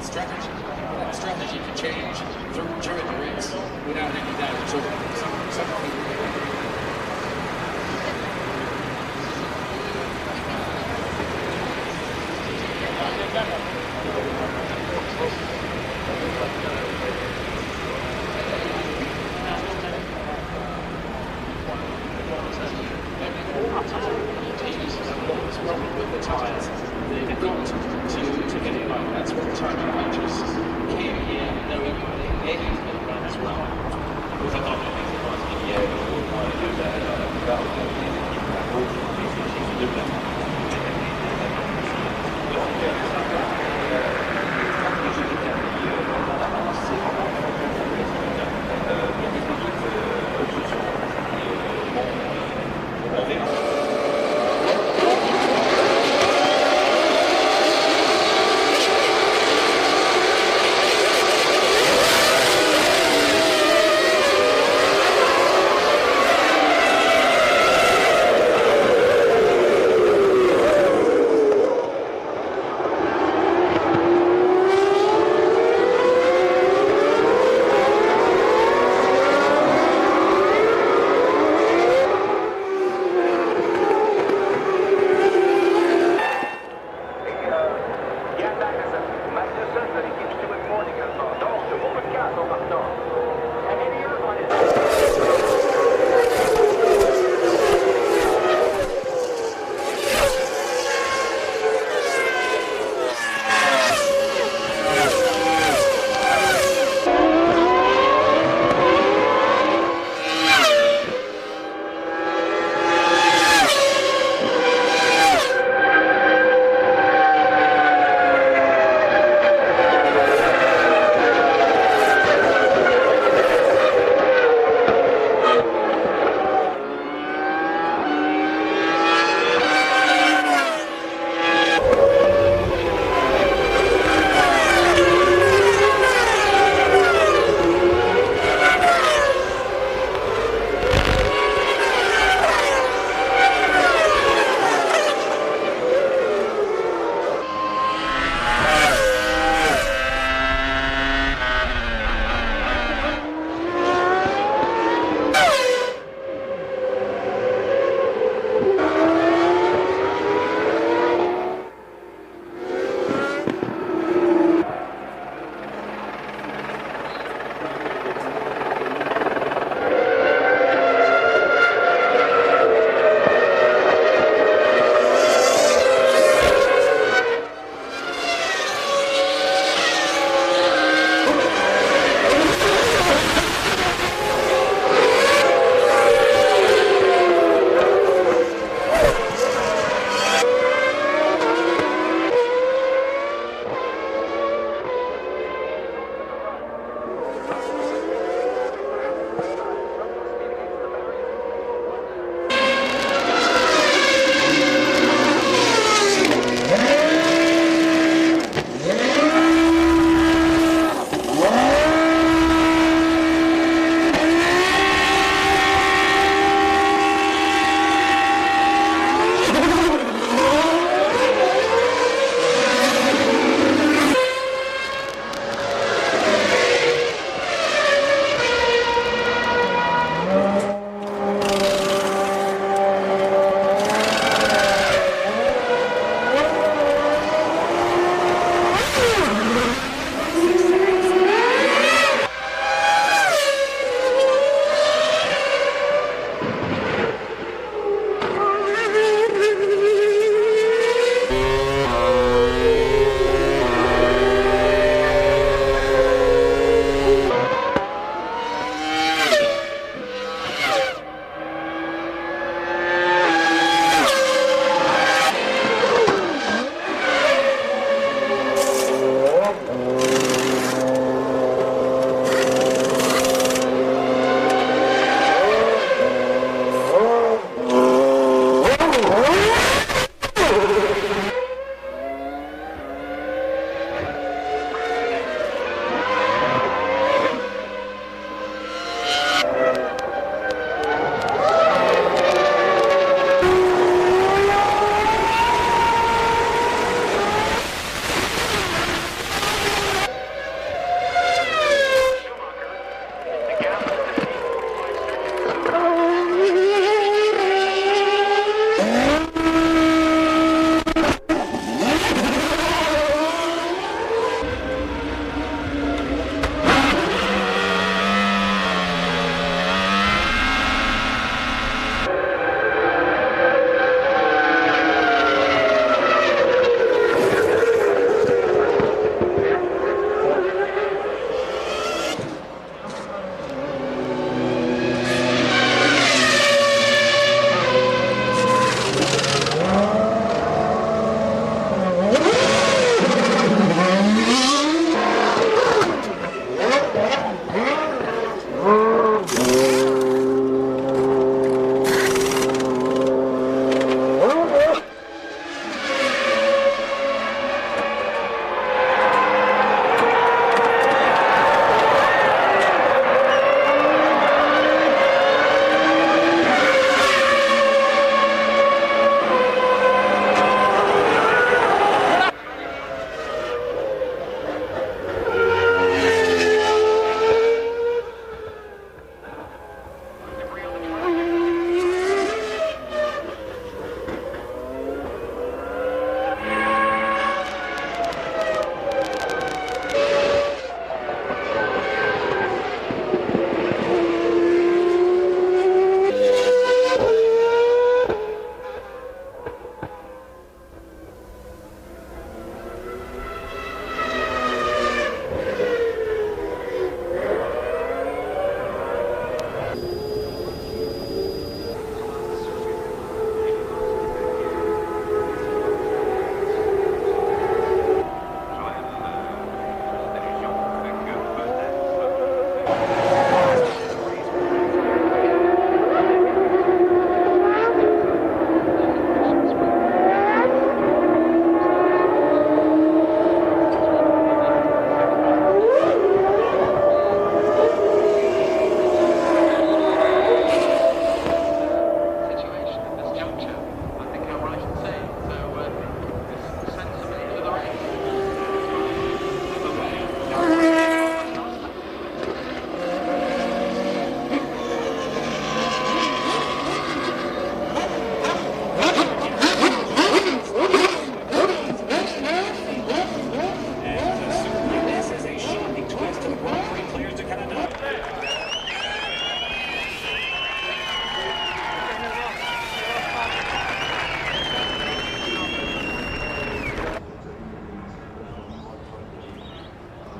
strategy. That strategy can change during the race without any doubt at all. Some people with the tyres, they've got to get it right. That's what the tyre manufacturers came here knowing they had to get it right as well.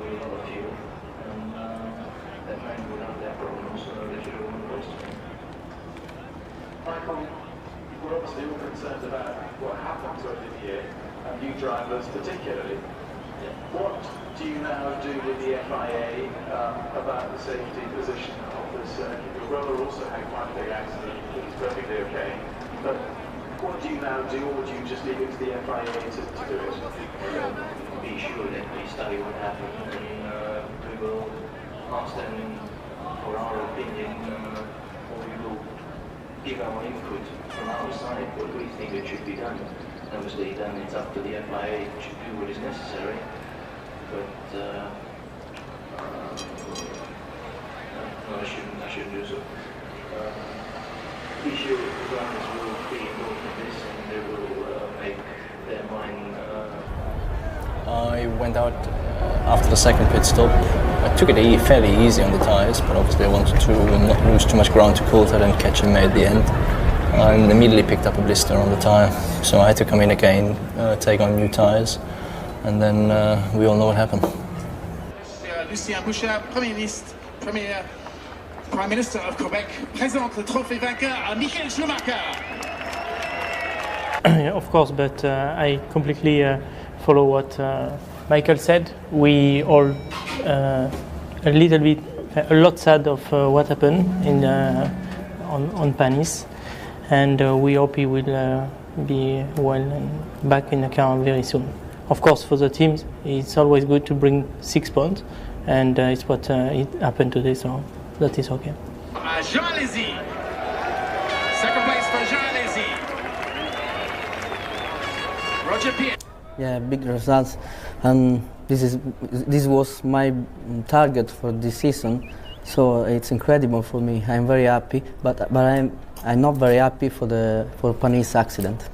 a lot of fuel, and they're playing without their problems, so they should have won the race. Michael, we're obviously all concerned about what happens over the year, and new drivers particularly. What do you now do with the FIA about the safety position of this circuit? Your brother also had quite a big accident, he's perfectly okay. But what do you now do, or do you just leave it to the FIA to do it? Be sure that we study what happened, and we will ask them for our opinion, or we will give our input from our side what we think it should be done. Obviously, then it's up to the FIA to do what is necessary. But no, I shouldn't do so. Be sure the drivers will be involved in this, and they will make their mind. I went out after the second pit stop. I took it fairly easy on the tyres, but obviously I wanted to not lose too much ground to Coulthard and catch him at the end. I immediately picked up a blister on the tyre, so I had to come in again, take on new tyres, and then we all know what happened. Lucien Bouchard, Prime Minister of Quebec, présente le trophée vainqueur à Michael Schumacher. Of course, but I completely follow what Michael said. We all a lot sad of what happened on Panis, and we hope he will be well and back in the car very soon. Of course, for the teams, it's always good to bring 6 points, and it's what it happened today, so that is okay. Jean Alesi. Second place for Jean Alesi. Roger Pierre. Yeah, big results, and this was my target for this season, so it's incredible for me. I'm very happy, but I'm not very happy for Panis accident.